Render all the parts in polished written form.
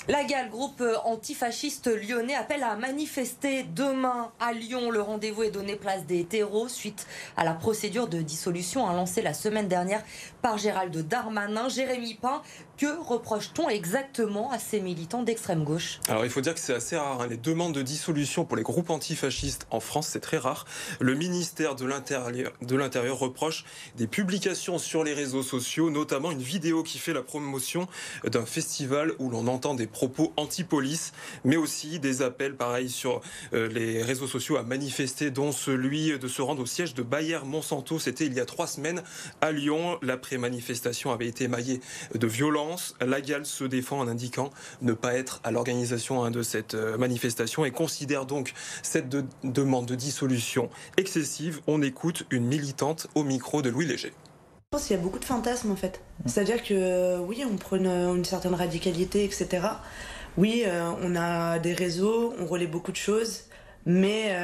La GAL, groupe antifasciste lyonnais, appelle à manifester demain à Lyon. Le rendez-vous est donné place des terreaux suite à la procédure de dissolution lancée la semaine dernière par Gérald Darmanin. Jérémy Pain, que reproche-t-on exactement à ces militants d'extrême gauche? Alors il faut dire que c'est assez rare, hein. Les demandes de dissolution pour les groupes antifascistes en France, c'est très rare. Le ministère de l'Intérieur reproche des publications sur les réseaux sociaux, notamment une vidéo qui fait la promotion d'un festival où l'on entend des propos anti-police, mais aussi des appels pareils sur les réseaux sociaux à manifester, dont celui de se rendre au siège de Bayer Monsanto. C'était il y a 3 semaines à Lyon. L'après-manifestation avait été émaillée de violence. La GAL se défend en indiquant ne pas être à l'organisation de cette manifestation et considère donc cette demande de dissolution excessive. On écoute une militante au micro de Louis Léger. Je pense qu'il y a beaucoup de fantasmes en fait. C'est-à-dire que oui, on prône une certaine radicalité, etc. Oui, on a des réseaux, on relaie beaucoup de choses, mais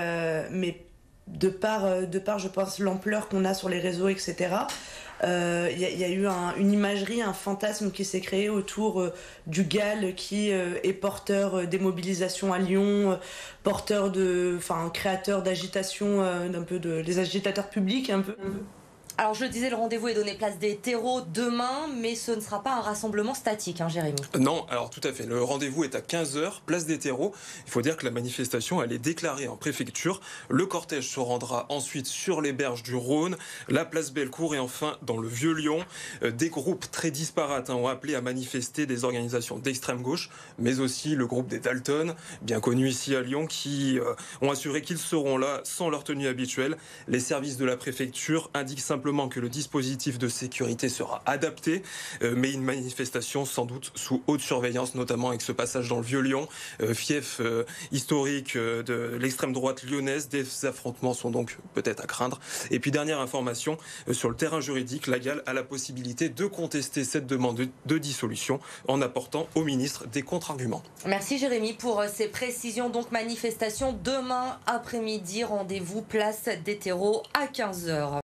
de par, je pense, l'ampleur qu'on a sur les réseaux, etc., il y a eu une imagerie, un fantasme qui s'est créé autour du GAL qui est porteur des mobilisations à Lyon, créateur d'agitation, un peu les agitateurs publics, un peu. Alors je le disais, le rendez-vous est donné place des terreaux demain, mais ce ne sera pas un rassemblement statique, hein, Jérémy. Non, alors tout à fait. Le rendez-vous est à 15h, place des terreaux. Il faut dire que la manifestation, elle est déclarée en préfecture. Le cortège se rendra ensuite sur les berges du Rhône, la place Bellecour et enfin dans le Vieux-Lyon. Des groupes très disparates ont appelé à manifester, des organisations d'extrême gauche, mais aussi le groupe des Dalton, bien connu ici à Lyon, qui ont assuré qu'ils seront là sans leur tenue habituelle. Les services de la préfecture indiquent simplement que le dispositif de sécurité sera adapté, mais une manifestation sans doute sous haute surveillance, notamment avec ce passage dans le Vieux-Lyon, fief historique de l'extrême droite lyonnaise. Des affrontements sont donc peut-être à craindre. Et puis dernière information, sur le terrain juridique, la GAL a la possibilité de contester cette demande de dissolution en apportant au ministre des contre-arguments. Merci Jérémy pour ces précisions. Donc manifestation demain après-midi, rendez-vous place des terreaux à 15h.